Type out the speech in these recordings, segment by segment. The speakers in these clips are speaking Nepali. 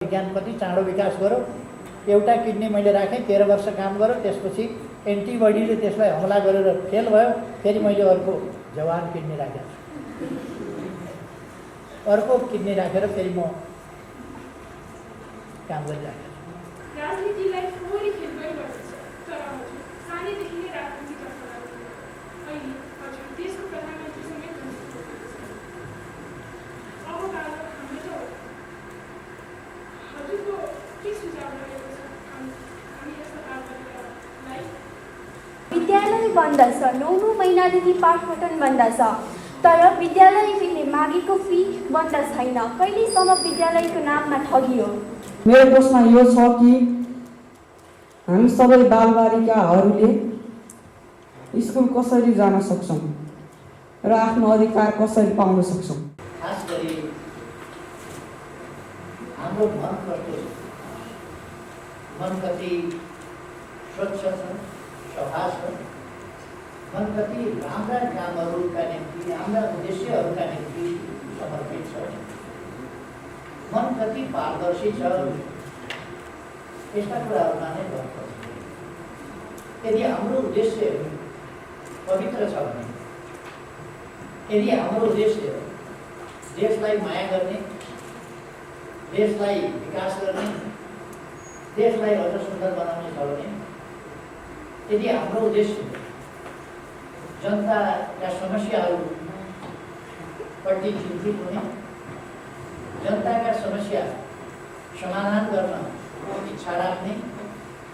विज्ञान कति चाँडो विकास गर्यो। एउटा किडनी मैले राखेँ, 13 वर्ष काम गर्यो, त्यसपछि एन्टिबडीले त्यसलाई हमला गरेर फेल भयो। फेरि मैले अर्को जवान किडनी राखेको छु, अर्को किडनी राखेर फेरि म काम गरिराखेको छु। राजनीतिलाई थोरै खेलमै गर्दछ, तर हजुर सानैदेखि नै राजनीतितर्फ लाग्नु। अहिले हजुर देशको प्रधानमन्त्री समेत अब काल हाम्रो हजुरको के सुझाव रहेको छ? हामी यस्ता कार्यलाई विद्यालय बन्द छ, 9 महिनादेखि पाठपठन बन्द छ, तर विद्यालयले मागेको फी बन्द छैन। कहिलेसम्म विद्यालयको नाममा ठगियो? मेरो प्रश्न यो छ कि हामी सबै बालबालिकाहरूले स्कुल कसरी जान सक्छौँ र आफ्नो अधिकार कसरी पाउन सक्छौँ? खास गरी हाम्रो मन कस्तो छ, मन कति स्वच्छ छ, सफा छ, मन कति राम्रा कामहरूका निम्ति, राम्रा उद्देश्यहरूका निम्ति समर्पित छ, मन कति पारदर्शी छ, यस्ता कुराहरूमा नै गर्नुपर्छ। यदि हाम्रो उद्देश्य पवित्र छ भने, यदि हाम्रो उद्देश्य देशलाई माया गर्ने, देशलाई विकास गर्ने, देशलाई अझ सुन्दर बनाउने छ भने, यदि हाम्रो उद्देश्य जनताका समस्याहरूपट्टि चिन्तित हुने, जनताका समस्या समाधान गर्न इच्छा राख्ने,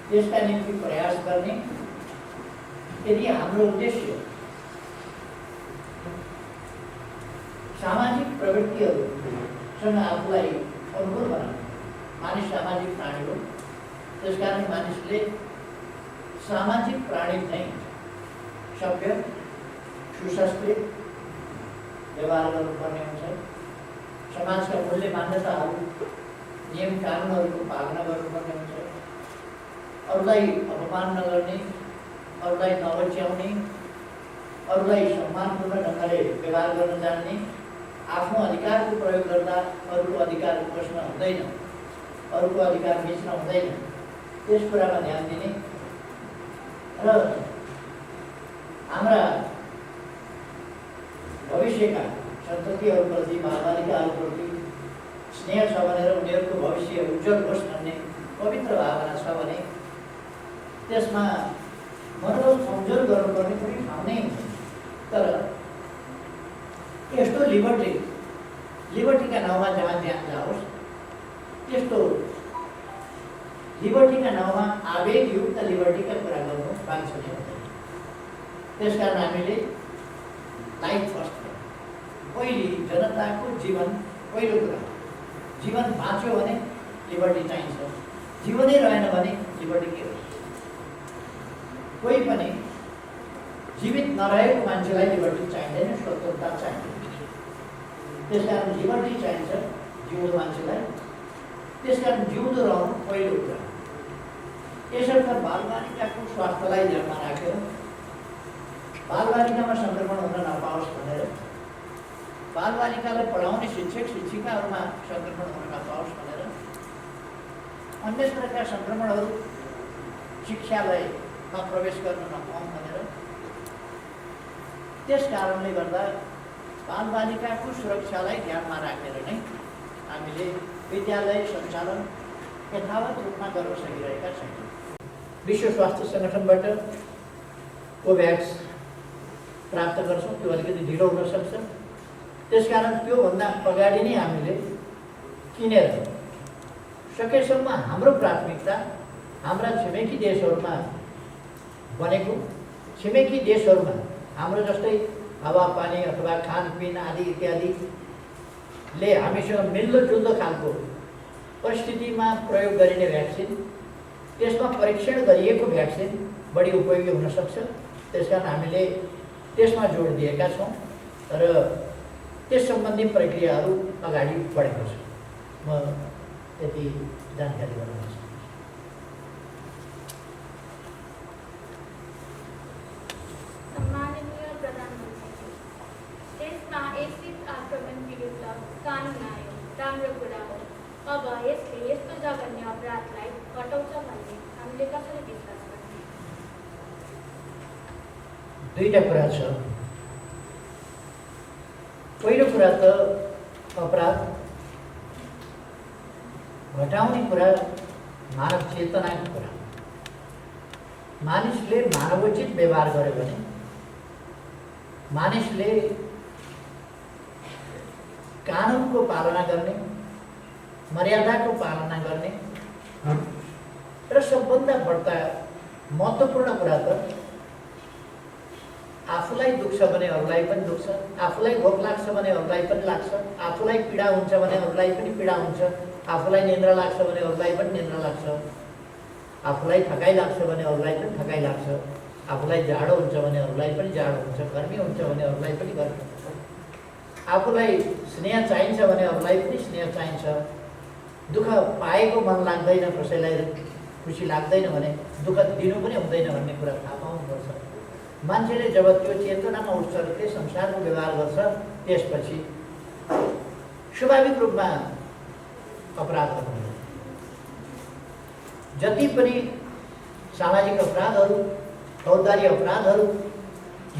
त्यसका निम्ति प्रयास गर्ने, यदि हाम्रो उद्देश्य सामाजिक प्रवृत्तिहरूसँग आफूलाई अनुकूल बनाउने, मानिस सामाजिक प्राणी हो, त्यसकारण मानिसले सामाजिक प्राणी नै सभ्य सुसंस्कृत व्यवहार गर्नुपर्ने हुन्छ। समाजका मूल्य मान्यताहरू, नियम कानुनहरूको पालना गर्नुपर्ने हुन्छ। अरूलाई अपमान नगर्ने, अरूलाई नबच्याउने, अरूलाई सम्मानपूर्ण ढङ्गले व्यवहार गर्न जान्ने, आफ्नो अधिकारको प्रयोग गर्दा अरूको अधिकार पस्न हुँदैन, अरूको अधिकार बेच्न हुँदैन, त्यस कुरामा ध्यान दिने र हाम्रा भविष्यका सन्ततिहरूप्रति, बालबालिकाहरूप्रति स्नेह छ भनेर उनीहरूको भविष्य उज्जवल होस् भन्ने पवित्र भावना छ भने त्यसमा मनोबल कमजोर गर्नुपर्ने कुनै ठाउँ नै हुन्छ। तर यस्तो लिबर्टीका नाउँमा जहाँ ज्यान जाओस्, त्यस्तो लिबर्टीका नाउँमा आवेगयुक्त लिबर्टीका कुरा गर्नु वाञ्छनीय हुँदैन। त्यसकारण हामीले लाइफ फर्स्ट, पहिले जनताको जीवन पहिलो कुरा। जीवन बाँच्यो भने लिबर्टी चाहिन्छ, जीवनै रहेन भने लिबर्टी के हो? कोही पनि जीवित नरहेको मान्छेलाई लिबर्टी चाहिँदैन, स्वतन्त्रता चाहिँदैन। त्यसकारण लिबर्टी चाहिन्छ जिउँदो मान्छेलाई, त्यसकारण जिउँदो रहनु पहिलो कुरा। यसर्थ बालबालिकाको स्वास्थ्यलाई ध्यानमा राखेर, बालबालिकामा सङ्क्रमण हुन नपाओस् भनेर, बालबालिकालाई पढाउने शिक्षक शिक्षिकाहरूमा सङ्क्रमण हुन नपाओस् भनेर, अन्य प्रकारका सङ्क्रमणहरू शिक्षालयमा प्रवेश गर्न नपाउँ भनेर, त्यस कारणले गर्दा बालबालिकाको सुरक्षालाई ध्यानमा राखेर नै हामीले विद्यालय सञ्चालन यथावत रूपमा गर्न सकिरहेका छौँ। विश्व स्वास्थ्य सङ्गठनबाट कोभ्याक्स प्राप्त गर्छौँ, त्यो अलिकति ढिलो हुनसक्छ। त्यसकारण त्योभन्दा अगाडि नै हामीले किनेर सकेसम्म हाम्रो प्राथमिकता हाम्रा छिमेकी देशहरूमा बनेको, छिमेकी देशहरूमा हाम्रो जस्तै हावापानी अथवा खानपिन आदि इत्यादिले हामीसँग मिल्दोजुल्दो खालको परिस्थितिमा प्रयोग गरिने भ्याक्सिन, त्यसमा परीक्षण गरिएको भ्याक्सिन बढी उपयोगी हुनसक्छ। त्यसकारण हामीले त्यसमा जोड दिएका छौँ र त्यस सम्बन्धी प्रक्रियाहरू अगाडि बढेको छ। म त्यति जानकारी गराउन चाहन्छु। सम्माननीय प्रधानमन्त्री, देशमा एसिड आक्रमण विरुद्ध कानुन आयो, राम्रो कुरा हो। अब यसले दुईटा कुरा छ। पहिलो कुरा त अपराध घटाउने कुरा मानव चेतनाको कुरा। मानिसले मानवोचित व्यवहार गर्यो भने, मानिसले कानुनको पालना गर्ने, मर्यादाको पालना गर्ने र सबभन्दा बढ्ता महत्त्वपूर्ण कुरा त आफूलाई दुख्छ भने अरूलाई पनि दुख्छ, आफूलाई भोक लाग्छ भने अरूलाई पनि लाग्छ, आफूलाई पीडा हुन्छ भने अरूलाई पनि पीडा हुन्छ, आफूलाई निन्द्रा लाग्छ भने अरूलाई पनि निन्द्रा लाग्छ, आफूलाई थकाइ लाग्छ भने अरूलाई पनि थकाइ लाग्छ, आफूलाई जाडो हुन्छ भने अरूलाई पनि जाडो हुन्छ, गर्मी हुन्छ भने अरूलाई पनि गर्मी हुन्छ, आफूलाई स्नेह चाहिन्छ भने अरूलाई पनि स्नेह चाहिन्छ, दुःख पाएको मन लाग्दैन, कसैलाई खुसी लाग्दैन भने दुःख दिनु पनि हुँदैन भन्ने कुरा थाहा पाउनुपर्छ। मान्छेले जब त्यो चेतनामा उठ्छ र त्यो संसारको व्यवहार गर्छ, त्यसपछि स्वाभाविक रूपमा अपराध गर्नु। जति पनि सामाजिक अपराधहरू, फौजदारी अपराधहरू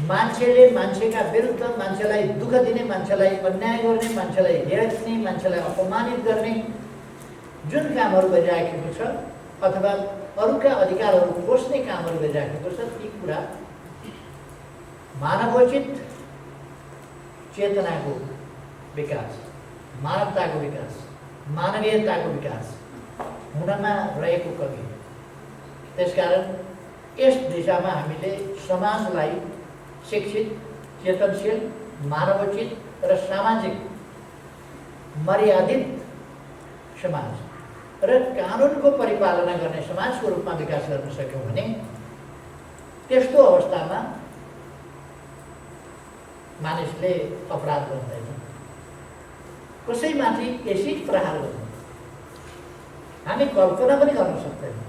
मान्छेले मान्छेका विरुद्ध, मान्छेलाई दुःख दिने, मान्छेलाई अन्याय गर्ने, मान्छेलाई हेर्ने, मान्छेलाई अपमानित गर्ने जुन कामहरू गरिराखेको छ अथवा अरूका अधिकारहरू खोज्ने कामहरू गरिराखेको छ, ती कुरा मानवोचित चेतनाको विकास, मानवताको विकास, मानवीयताको विकास हुनमा रहेको कमी। त्यसकारण यस दिशामा हामीले समाजलाई शिक्षित, चेतनशील, मानवोचित र सामाजिक मर्यादित समाज र कानुनको परिपालना गर्ने समाजको रूपमा विकास गर्न सक्यौँ भने त्यस्तो अवस्थामा मानिसले अपराध गर्दैन। कसैमाथि एसिड प्रहार गर्नु हामी कल्पना पनि गर्न सक्दैनौँ।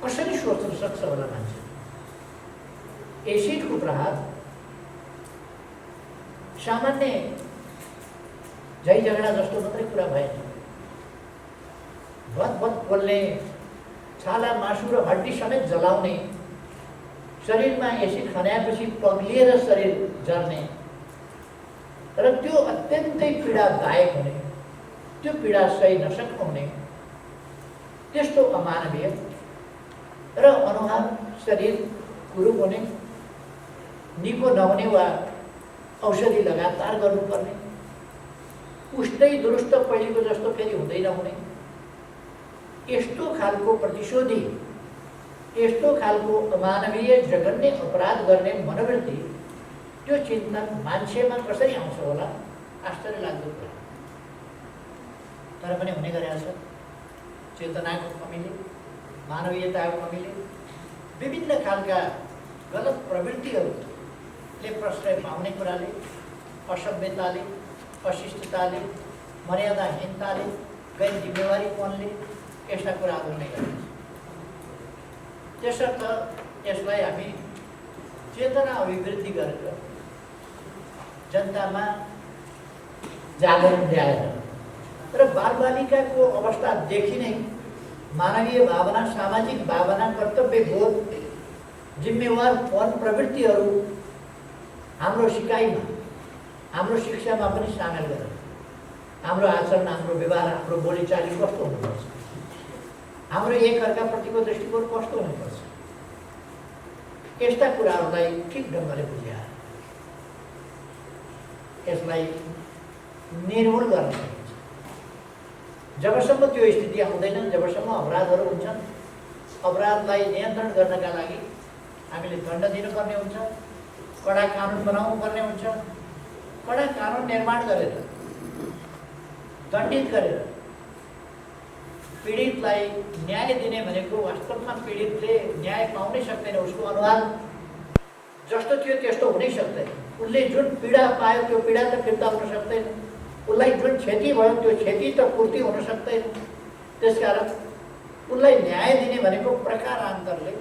कसरी सोच्न सक्छ होला मान्छे? एसिडको प्रहार सामान्य झै झगडा जस्तो मात्रै कुरा भएन। भत बोल्ने, छाला मासु र हड्डी समेत जलाउने, शरीरमा एसिड खन्याएपछि पग्लिएर शरीर जर्ने र त्यो अत्यन्तै पीडादायक हुने, त्यो पीडा सही नसक्नु हुने, त्यस्तो अमानवीय र अनुहार शरीर कुरूप हुने, निको नहुने वा औषधि लगातार गर्नुपर्ने, उस्तै दुरुस्त पहिलेको जस्तो फेरि हुँदै नहुने, यस्तो खालको प्रतिशोधी, यस्तो खालको अमानवीय जघन्य अपराध गर्ने मनोवृत्ति, त्यो चिन्तन मान्छेमा कसरी आउँछ होला? आश्चर्य लाग्दो कुरा। तर पनि हुने गरेको छ। चेतनाको कमीले, मानवीयताको कमीले, विभिन्न खालका गलत प्रवृत्तिहरूले प्रश्रय पाउने कुराले, असभ्यताले, अशिष्टताले, मर्यादाहीनताले, गैर जिम्मेवारीपनले यस्ता कुराहरू हुने गरेको छ। त्यसर्थ यसलाई हामी चेतना अभिवृद्धि गरेर जनतामा जागरण ल्याएर र बालबालिकाको अवस्थादेखि नै मानवीय भावना, सामाजिक भावना, कर्तव्यबोध, जिम्मेवारपन प्रवृत्तिहरू हाम्रो सिकाइमा, हाम्रो शिक्षामा पनि सामेल गरेर हाम्रो आचरण, हाम्रो व्यवहार, हाम्रो बोलीचाली कस्तो हुनुपर्छ, हाम्रो एकअर्काप्रतिको दृष्टिकोण कस्तो हुनुपर्छ, यस्ता कुराहरूलाई ठिक ढङ्गले बुझाएर यसलाई निर्मूल गर्न सकिन्छ। जबसम्म त्यो स्थिति आउँदैन, जबसम्म अपराधहरू हुन्छन्, अपराधलाई नियन्त्रण गर्नका लागि हामीले दण्ड दिनुपर्ने हुन्छ, कडा कानुन बनाउनु पर्ने हुन्छ। कडा कानुन निर्माण गरेर, दण्डित गरेर पीडितलाई न्याय दिने भनेको वास्तवमा पीडितले न्याय पाउनै सक्दैन। उसको अनुहार जस्तो थियो त्यस्तो हुनै सक्दैन। उसले जुन पीडा पायो त्यो पीडा त फिर्ता हुन सक्दैन। उसलाई जुन क्षति भयो त्यो क्षति त पूर्ति हुन सक्दैन। त्यसकारण उसलाई न्याय दिने भनेको प्रकारान्तरले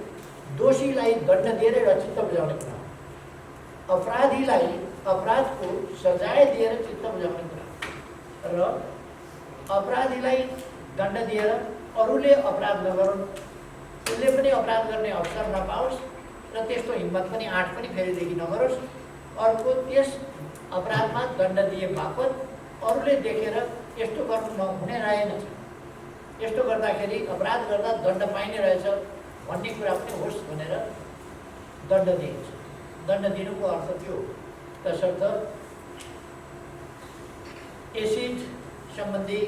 दोषीलाई दण्ड दिएर एउटा चित्त बुझाउने कुरा हो। अपराधीलाई अपराधको सजाय दिएर चित्त बुझाउने कुरा र अपराधीलाई दण्ड दिएर अरूले अपराध नगरून्, उसले पनि अपराध गर्ने अवसर नपाओस्, र त्यस्तो हिम्मत पनि आँट पनि फेरिदेखि नगरोस्। अर्को त्यस अपराधमा दण्ड दिए बापत अरूले देखेर यस्तो गर्नु नहुने रहेनछ, यस्तो गर्दाखेरि अपराध गर्दा दण्ड पाइने रहेछ भन्ने कुरा पनि होस् भनेर दण्ड दिइन्छ। दण्ड दिनुको अर्थ त्यो हो। तसर्थ एसिड सम्बन्धी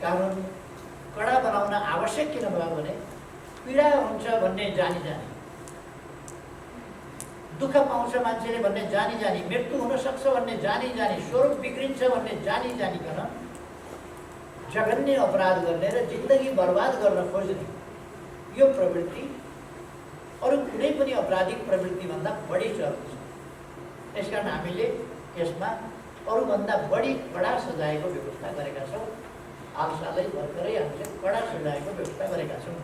कानुन कडा बनाउन आवश्यक किन भयो भने पीडा हुन्छ भन्ने जानी जानी, दुःख पाउँछ मान्छेले भन्ने जानी जानी, मृत्यु हुन सक्छ भन्ने जानी जानी, स्वरूप बिग्रिन्छ भन्ने जानी जानिकन जघन्य अपराध गर्ने र जिन्दगी बर्बाद गर्न खोज्ने यो प्रवृत्ति अरू कुनै पनि आपराधिक प्रवृत्तिभन्दा बढी चल्छ। त्यसकारण हामीले यसमा अरूभन्दा बढी कडा सजायको व्यवस्था गरेका छौँ। हालसालै भर्खरै हामीले कडा सजायको व्यवस्था गरेका छौँ।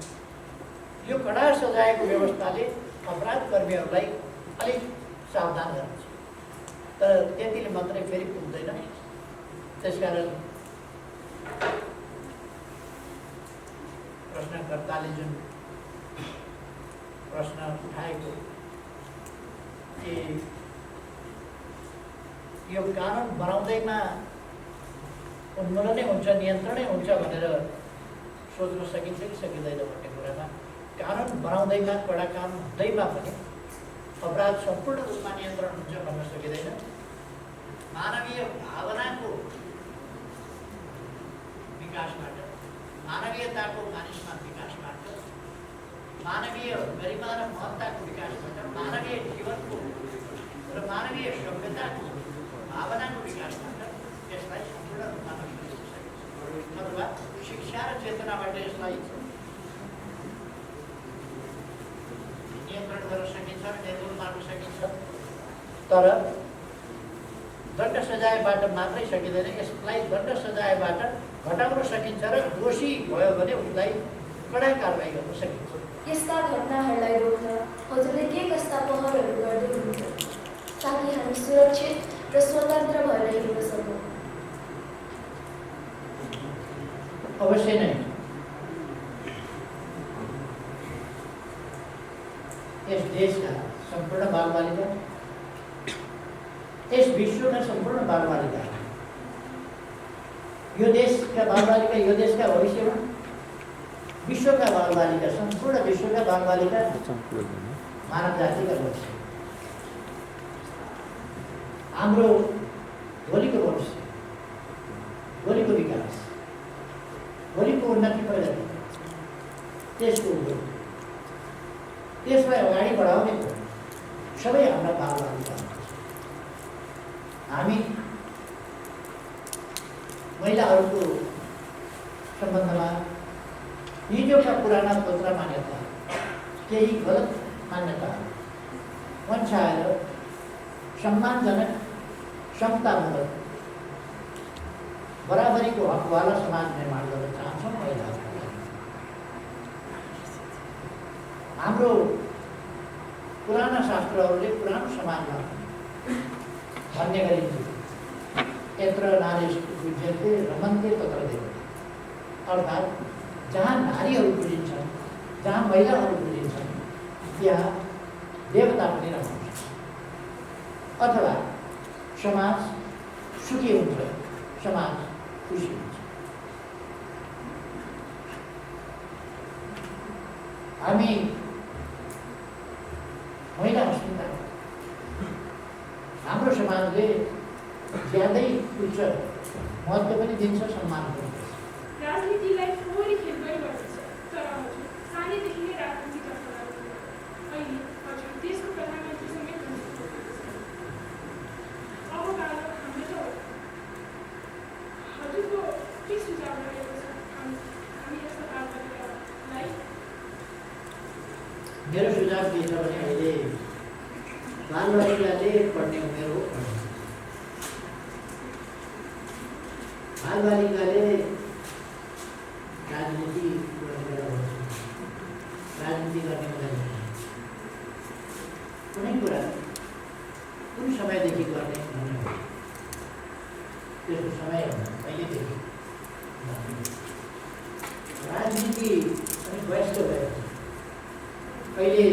यो कडा सजायको व्यवस्थाले अपराध कर्मीहरूलाई अलिक सावधान गराउँछ, तर त्यतिले मात्रै फेरि पुग्दैन। त्यसकारण प्रश्नकर्ताले जुन प्रश्न उठाएको कि यो कानुन बनाउँदैमा उन्मूलनै हुन्छ, नियन्त्रणै हुन्छ भनेर सोच्न सकिन्छ कि सकिँदैन भन्ने कुरामा कानुन बनाउँदैमा, कडा कानुन हुँदैमा पनि अपराध सम्पूर्ण रूपमा नियन्त्रण हुन्छ भन्न सकिँदैन। मानवीय भावनाको विकासबाट, मानवीयताको मानिसमा विकासबाट, मानवीय गरिमा र महत्ताको विकासबाट, मानवीय जीवनको र मानवीय सभ्यताको भावनाको विकासबाट यसलाई सम्पूर्ण रूपमा नष्ट गर्न सकिन्छ, अथवा शिक्षा र चेतनाबाट यसलाई नियन्त्रण गर्न सकिन्छ, निर्मूल पार्न सकिन्छ। तर दण्ड सजायबाट मात्रै सकिँदैन, यसलाई दण्ड सजायबाट घटाउन सकिन्छ र दोषी भयो भने उसलाई कडा कारवाही गर्न सकिन्छ। यस्ता घटनाहरूलाई रोक्न हजुरले के कस्ता पहलहरू गर्दै हुनुहुन्छ ताकि हामी सुरक्षित र स्वतन्त्र भएर हिँड्न सकौँ? अवश्य नै यस देशका सम्पूर्ण बालबालिका, यस विश्वका सम्पूर्ण बालबालिका, यो देशका बालबालिका, यो देशका भविष्यमा विश्वका बालबालिका, सम्पूर्ण विश्वका बालबालिका मानव जातिका भविष्य, हाम्रो भोलिको भविष्य, भोलिको विकास, भोलिको उन्नति प्रगति, त्यसको उद्योग, त्यसलाई अगाडि बढाउने सबै हाम्रा बालबालिका। हामी महिलाहरूको सम्बन्धमा हिजोका पुराना पत्र मान्यता, केही गलत मान्यता वञ्चाएर सम्मानजनक, समतामूलक, बराबरीको हकवाला समाज निर्माण गर्न चाहन्छौँ महिलाहरू। हाम्रो पुराना शास्त्रहरूले पुरानो समाजमा भन्ने गरिन्छ, यत्र नारीस्तु पूज्यन्ते रमन्ते तत्र देवता, अर्थात् जहाँ नारीहरू पुजिन्छन्, जहाँ महिलाहरू पुजिन्छन्, त्यहाँ देवता पनि रहन्छ, अथवा समाज सुखी हुन्छ, समाज खुसी हुन्छ। हामी महिला अस्मिता, हाम्रो समाजले ज्यादै उच्च महत्त्व पनि दिन्छ, सम्मान पनि दिन्छ। राजनीतिलाई फोहोरी खेल गरिरहेछ, तर हजुर सानैदेखि नै राजनीतितर्फ लाग्नुभयो। अहिले हजुर देशको प्रधानमन्त्री समेत हुनुहुन्छ। अब काल हाम्रो त हजुरको के सुझाव रहेको छ हामी यस्ता बालबालिकालाई? मेरो सुझाव के छ भने अहिले बालबालिकाले पढ्ने उमेर हो। बालबालिकाले राजनीति गर्ने हुँदैन। कुनै कुरा कुन समयदेखि गर्ने भन्ने हो, त्यसको समय अहिलेदेखि। राजनीति पनि वयस्क भएको छ। अहिले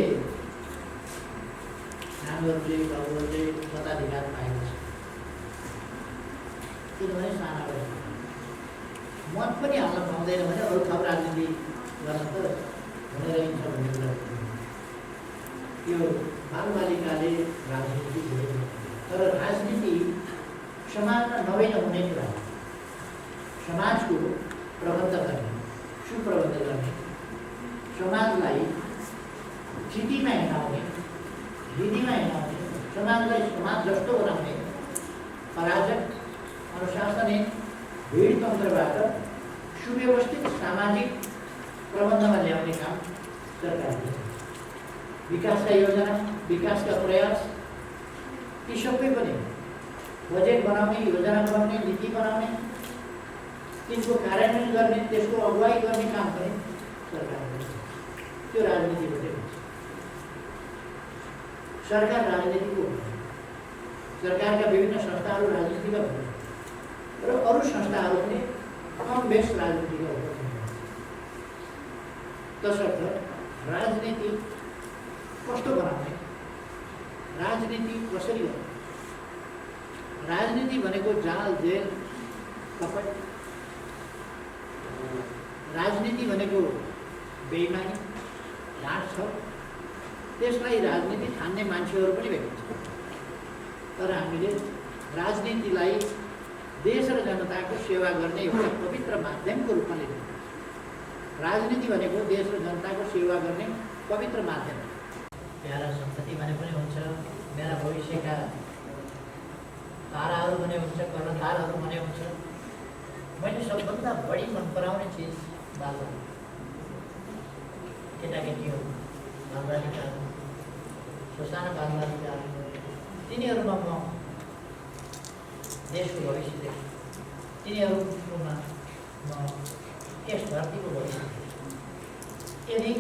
मान्छेहरूले बाबुहरूले मताधिकार पाएको छ, किनभने साना वयस मत पनि हाल्न पाउँदैन भने अरू थप राजनीति गर्न त हुने रहन्छ भन्ने कुरा यो बालबालिकाले राजनीति गरेको। तर राजनीति समाजमा नभई नहुने कुरा हो। समाजको प्रबन्ध गर्ने, सुप्रबन्ध गर्ने, समाजलाई स्थितिमा हिँडाउने, विधिमा हिँडाउने, समाजलाई समाज जस्तो बनाउने अराजक अनुशासनहीन भिडतन्त्रबाट सुव्यवस्थित सामाजिक प्रबन्धमा ल्याउने काम सरकारले। विकासका योजना, विकासका प्रयास यी सबै पनि बजेट बनाउने, योजना बनाउने, नीति बनाउने, तिनको कार्यान्वयन गर्ने, त्यसको अगुवाई गर्ने काम पनि सरकारले। त्यो राजनीतिबाटै हुन्छ। सरकार राजनीतिको हुन्छ, सरकारका विभिन्न संस्थाहरू राजनीतिका हुन्छ र अरू संस्थाहरू पनि कम बेस राजनीतिका हुन्छ। तसर्थ राजनीति कस्तो बनाउने, राजनीति कसरी गर्ने? राजनीति भनेको जाल, जेल, कपट। राजनीति भनेको बेइमानी, ढाँट छ। त्यसलाई राजनीति ठान्ने मान्छेहरू पनि भेटिन्छ। तर हामीले राजनीतिलाई देश र जनताको सेवा गर्ने एउटा पवित्र माध्यमको रूपमा लिन्छौँ। राजनीति भनेको देश र जनताको सेवा गर्ने पवित्र माध्यम। प्यारा सन्तति भने पनि हुन्छ, मेरा भविष्यका ताराहरू भने हुन्छ, कर्णधारहरू भने हुन्छ। मैले सबभन्दा बढी मन पराउने चिज बालबालिका, केटाकेटीहरू, बालबालिकाहरू, ससाना बालबालिकाहरू, तिनीहरूमा म देशको भविष्य देख्छु। तिनीहरूमा म यस धरतीको भविष्य देख्छु। यदि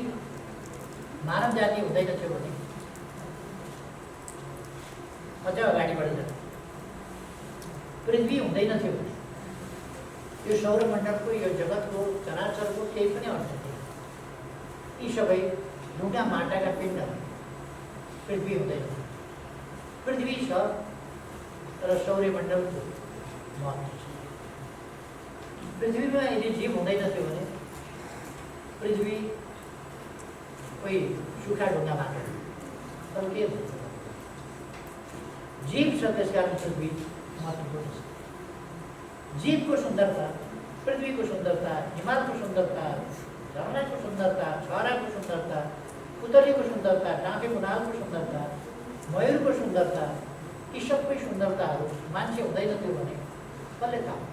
मानव जाति हुँदैनथ्यो भने अझ अगाडि बढेर पृथ्वी हुँदैनथ्यो भने यो सौरमण्डलको, यो जगतको, चराचरको केही पनि अर्थ थिएन। यी सबै ढुङ्गा माटाका पिण्डहरू, पृथ्वी हुँदैन। पृथ्वी छ तर सौर्यमण्डलको महत्त्व छ। पृथ्वीमा यदि जीव हुँदैनथ्यो भने पृथ्वी कोही सुखा ढुङ्गा माटा, तर के हुन्छ? जीव छ, त्यसकारण पृथ्वी महत्त्वपूर्ण छ। जीवको सुन्दरता, पृथ्वीको सुन्दरता, हिमालको सुन्दरता, झरनाको सुन्दरता, छहराको सुन्दरता, पुतलीको सुन्दरता, डाँफे मुनालको सुन्दरता, मयूरको सुन्दरता, यी सबै सुन्दरताहरू मान्छे हुँदैनथ्यो भने कसले थाहा?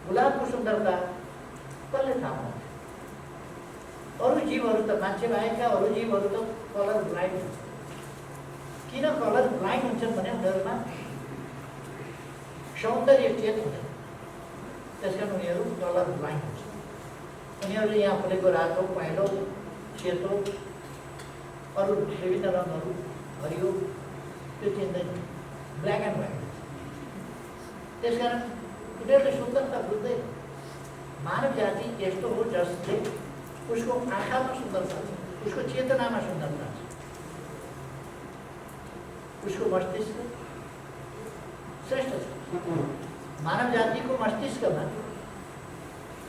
गुलाबको सुन्दरता कसले थाहा? अरू जीवहरू त, मान्छे बाहेकका अरू जीवहरू त कलर ब्लाइन्ड हुन्छ। किन कलर ब्लाइन्ड हुन्छन् भने उनीहरूमा सौन्दर्य चेत हुँदैन, त्यसकारण उनीहरू कलर ब्लाइन्ड हुन्छ। उनीहरूले यहाँ फुलेको रातो, पहेँलो, सेतो, अरू विभिन्न रङहरू, हरियो, त्यो चिन्दैन, ब्ल्याक एन्ड व्हाइट। त्यसकारण उनीहरूले सुन्दरता बुझ्दैन। मानव जाति यस्तो हो जसले उसको आँखामा सुन्दरता छ, उसको चेतनामा सुन्दरता छ, उसको मस्तिष्क श्रेष्ठ छ। मानव जातिको मस्तिष्कमा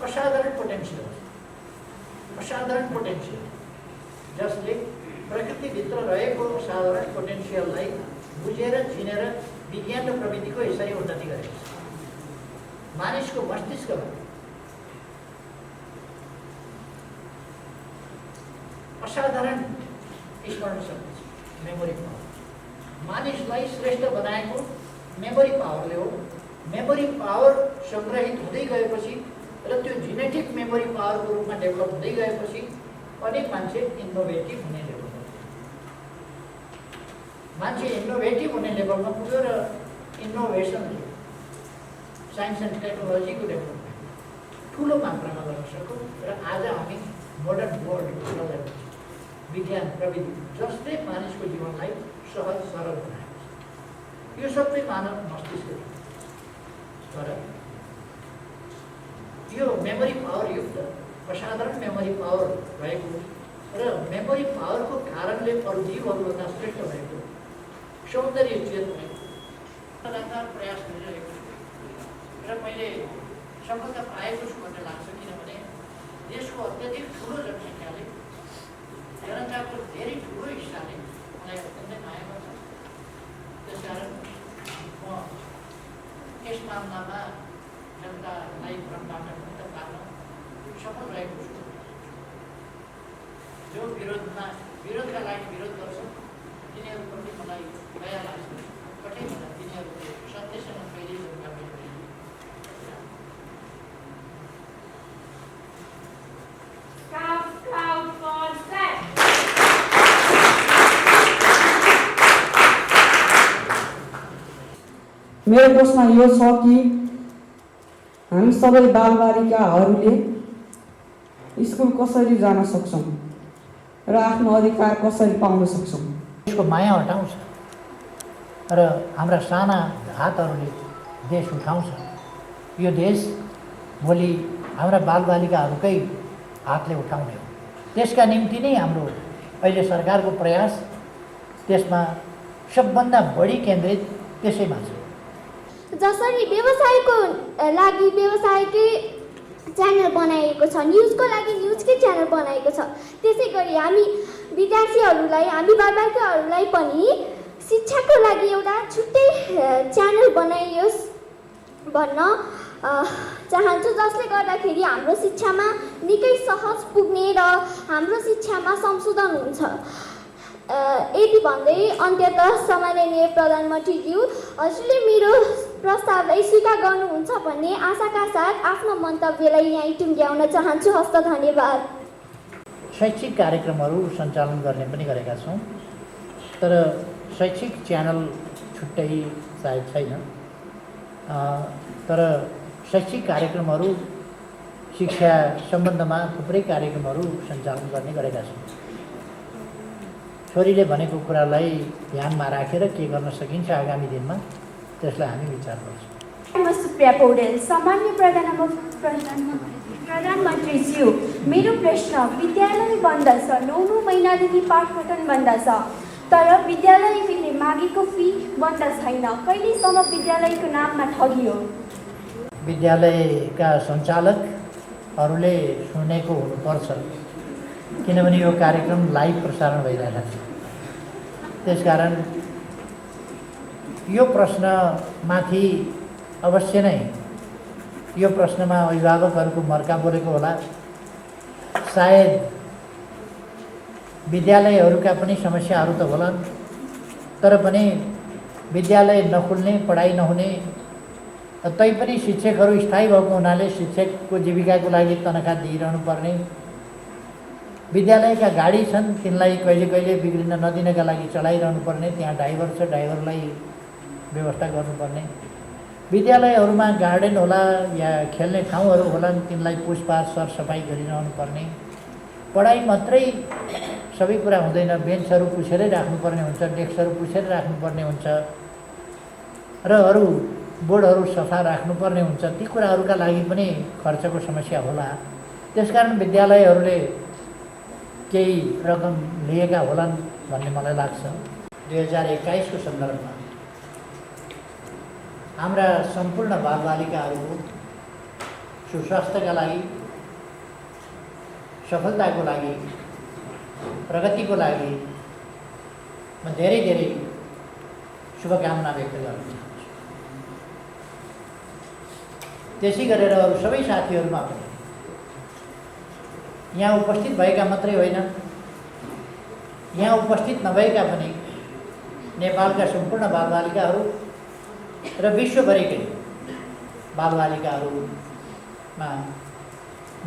असाधारण पोटेन्सियल छ, असाधारण पोटेन्सियल, जसले प्रकृतिभित्र रहेको असाधारण पोटेन्सियललाई बुझेर, चिनेर विज्ञान र प्रविधिको यसरी उन्नति गरेको छ। मानिसको मस्तिष्कमा असाधारण स्मरण शक्ति छ, मेमोरी पावर। मानिसलाई श्रेष्ठ बनाएको मेमोरी पावरले हो। मेमोरी पावर सङ्ग्रहित हुँदै गएपछि र त्यो जेनेटिक मेमोरी पावरको रूपमा डेभलप हुँदै गएपछि अनेक मान्छे इनोभेटिभ हुने लेभलमा, मान्छे इनोभेटिभ हुने लेभलमा पुग्यो र इनोभेसनले साइन्स एन्ड टेक्नोलोजीको डेभलपमेन्ट ठुलो मात्रामा गर्न सक्यौँ। र आज हामी मोडर्न वर्ल्ड चलाएको छ, विज्ञान प्रविधि जसले मानिसको जीवनलाई सहज सरल बनाएको छ। यो सबै मानव मस्तिष्क। तर यो मेमोरी पावर युक्त असाधारण मेमोरी पावर भएको र मेमोरी पावरको कारणले अरू जीवहरूभन्दा श्रेष्ठ भएको सौन्दर्य चेत भएको लगातार प्रयास गरिरहेको छु र मैले सफलता पाएको छु भन्ने लाग्छ। किनभने देशको अत्यधिक ठुलो जनसङ्ख्याले, जनताको धेरै ठुलो हिस्साले मलाई अत्यन्तै माया गर्छ। त्यसकारण म यस मामलामा जनतालाई भ्रमबाट मुक्त पार्न सफल रहेको छु। जो विरोधका लागि विरोध गर्छ तिनीहरूप्रति मलाई दया लाग्छ। कठै भन्दा तिनीहरूको सत्यसँग फेरि मेरो प्रश्न यो छ कि हामी सबै बालबालिकाहरूले स्कुल कसरी जान सक्छौँ र आफ्नो अधिकार कसरी पाउन सक्छौँ? यसको माया हटाउँछ र हाम्रा साना हातहरूले देश उठाउँछ। यो देश भोलि हाम्रा बालबालिकाहरूकै हातले उठाउने हो। त्यसका निम्ति नै हाम्रो अहिले सरकारको प्रयास त्यसमा सबभन्दा बढी केन्द्रित त्यसैमा छ। जसरी व्यवसायको लागि व्यवसायकै च्यानल बनाइएको छ, न्युजको लागि न्युजकै च्यानल बनाएको छ, त्यसै गरी हामी विद्यार्थीहरूलाई, हामी बालबालिकाहरूलाई पनि शिक्षाको लागि एउटा छुट्टै च्यानल बनाइयोस् भन्न चाहन्छु, जसले गर्दाखेरि हाम्रो शिक्षामा निकै सहज पुग्ने र हाम्रो शिक्षामा संशोधन हुन्छ। यति भन्दै अन्त्यतः सम्माननीय प्रधानमन्त्रीज्यू, हजुरले मेरो प्रस्तावलाई स्वीकार गर्नुहुन्छ भन्ने आशाका साथ आफ्नो मन्तव्यलाई यहीँ टुङ्ग्याउन चाहन्छु। हस्त धन्यवाद। शैक्षिक कार्यक्रमहरू सञ्चालन गर्ने पनि गरेका छौँ, तर शैक्षिक च्यानल छुट्टै सायद छैन। तर शैक्षिक कार्यक्रमहरू, शिक्षा सम्बन्धमा थुप्रै कार्यक्रमहरू सञ्चालन गर्ने गरेका छौँ। छोरीले भनेको कुरालाई ध्यानमा राखेर के गर्न सकिन्छ आगामी दिनमा त्यसलाई हामी विचार गर्छौँ। सुप्रिया पौडेल, सामान्य प्रधानमन्त्रीज्यू, मेरो प्रश्न, विद्यालय बन्द छ, 9 महिनादेखि पाठपठन बन्द छ, तर विद्यालयले मागेको फी बन्द छैन। कहिलेसम्म विद्यालयको नाममा ठगी हो? विद्यालयका सञ्चालकहरूले सुनेको हुनुपर्छ, किनभने यो कार्यक्रम लाइभ प्रसारण भइरहेको छ। त्यसकारण यो प्रश्नमाथि अवश्य नै यो प्रश्नमा अभिभावकहरूको मर्का बोलेको होला। सायद विद्यालयहरूका पनि समस्याहरू त होलान्, तर पनि विद्यालय नखुल्ने, पढाइ नहुने, तैपनि शिक्षकहरू स्थायी भएको हुनाले शिक्षकको जीविकाको लागि तनखा दिइरहनु पर्ने, विद्यालयका गाडी छन् तिनलाई कहिले कहिले बिग्रिन नदिनका लागि चलाइरहनु पर्ने, त्यहाँ ड्राइभर छ ड्राइभरलाई व्यवस्था गर्नुपर्ने, विद्यालयहरूमा गार्डन होला या खेल्ने ठाउँहरू होलान् तिनलाई पुछपाछ सरसफाइ गरिरहनु पर्ने, पढाइ मात्रै सबै कुरा हुँदैन, बेन्चहरू पुछेरै राख्नुपर्ने हुन्छ, डेस्कहरू पुछेर राख्नुपर्ने हुन्छ र अरू बोर्डहरू सफा राख्नुपर्ने हुन्छ। ती कुराहरूका लागि पनि खर्चको समस्या होला। त्यसकारण विद्यालयहरूले केही रकम लिएका होलान् भन्ने मलाई लाग्छ। 2021 को सन्दर्भमा हाम्रा सम्पूर्ण बालबालिकाहरूको सुस्वास्थ्यका लागि, सफलताको लागि, प्रगतिको लागि म धेरै धेरै शुभकामना व्यक्त गर्न चाहन्छु। त्यसै गरेर अरू सबै साथीहरूमा पनि, यहाँ उपस्थित भएका मात्रै होइन, यहाँ उपस्थित नभएका पनि नेपालका सम्पूर्ण बालबालिकाहरू र विश्वभरिकै बालबालिकाहरूमा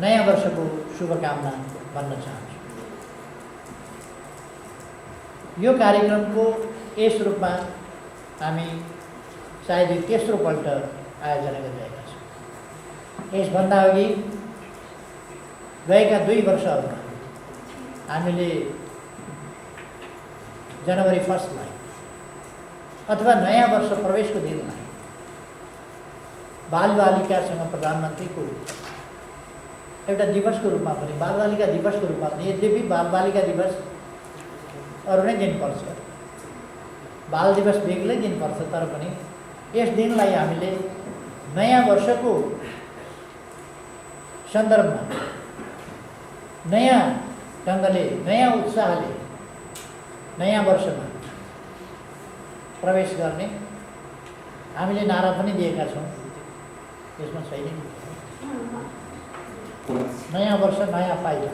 नयाँ वर्षको शुभकामना भन्न चाहन्छु। यो कार्यक्रमको यस रूपमा हामी सायद तेस्रो पल्ट आयोजना गरिरहेका छौँ। यसभन्दा अघि गएका 2 वर्षहरूमा हामीले जनवरी 1 अथवा नयाँ वर्ष प्रवेशको दिनमा बालबालिकासँग प्रधानमन्त्रीको एउटा दिवसको रूपमा पनि बालबालिका दिवसको रूपमा पनि, यद्यपि बालबालिका दिवस अरू नै दिन पर्छ, बाल दिवस बेग्लै दिन पर्छ, तर पनि यस दिनलाई हामीले नयाँ वर्षको सन्दर्भमा नयाँ ढङ्गले, नयाँ उत्साहले नयाँ वर्षमा प्रवेश गर्ने हामीले नारा पनि दिएका छौँ। त्यसमा छैन नयाँ वर्ष नयाँ पाइला।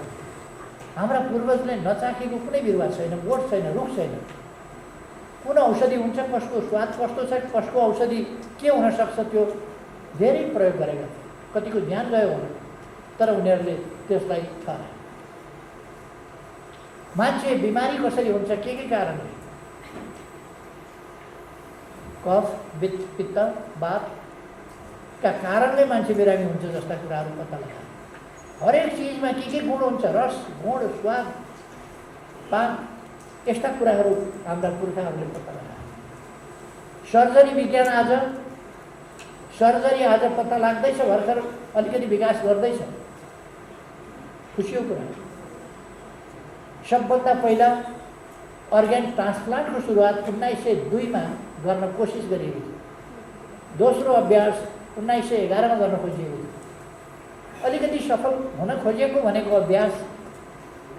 हाम्रा पूर्वजले नचाखेको कुनै बिरुवा छैन, बोट छैन, रुख छैन। कुन औषधि हुन्छ, कसको स्वाद कस्तो छ, कसको औषधि के हुनसक्छ, त्यो धेरै प्रयोग गरेका थिए। कतिको ज्ञान गयो हुन, तर उनीहरूले त्यसलाई थाहा। मान्छे बिमारी कसरी हुन्छ, के कारणले, कफ, पित्त, वातका कारणले मान्छे बिरामी हुन्छ जस्ता कुराहरू पत्ता लगाए। हरेक चिजमा के गुण हुन्छ, रस, गुण, स्वाद, पान, यस्ता कुराहरू हाम्रा पुर्खाहरूले पत्ता लगाए। सर्जरी आज पत्ता लाग्दैछ, भर्खर अलिकति विकास गर्दैछ, खुसीको कुरा। सबभन्दा पहिला अर्ग्यान ट्रान्सप्लान्टको सुरुवात 1902 गर्न कोसिस गरिएको थियो। दोस्रो अभ्यास 1911 गर्न खोजिएको थियो। अलिकति सफल हुन खोजेको भनेको अभ्यास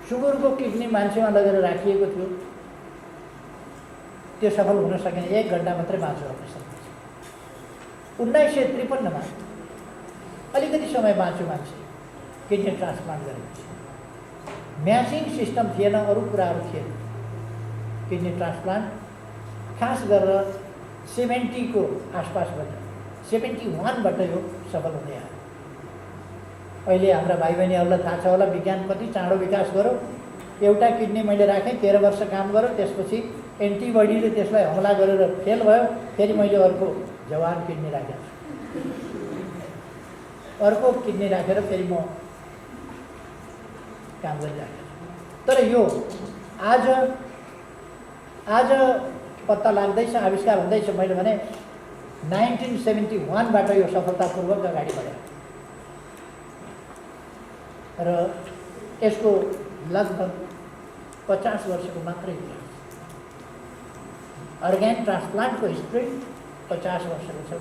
सुगरको किडनी मान्छेमा लगेर राखिएको थियो। त्यो सफल हुन सकेन, 1 घन्टा मात्रै बाँच्यो अपरेसन। 1953 अलिकति समय बाँच्यो मान्छे, किडनी ट्रान्सप्लान्ट गरेपछि। म्याचिङ सिस्टम थिएन, अरू कुराहरू थिएन। किडनी ट्रान्सप्लान्ट खास गरेर 70 को आसपासबाट, 71बाट यो सफल हुँदै आयो। अहिले हाम्रा भाइ बहिनीहरूलाई थाहा छ होला, विज्ञान कति चाँडो विकास गर्यो। एउटा किडनी मैले राखेँ, 13 वर्ष काम गर्यो, त्यसपछि एन्टिबडीले त्यसलाई हमला गरेर फेल भयो, फेरि मैले अर्को जवान किडनी राखेको छु। अर्को किडनी राखेर फेरि म काम गरिराखेको छु। तर यो आज पत्ता लाग्दैछ, आविष्कार हुँदैछ। मैले भने 1971बाट यो सफलतापूर्वक अगाडि बढ्यो र यसको लगभग 50 वर्षको मात्रै इतिहास। अर्ग्यान ट्रान्सप्लान्टको हिस्ट्री 50 वर्षको छ।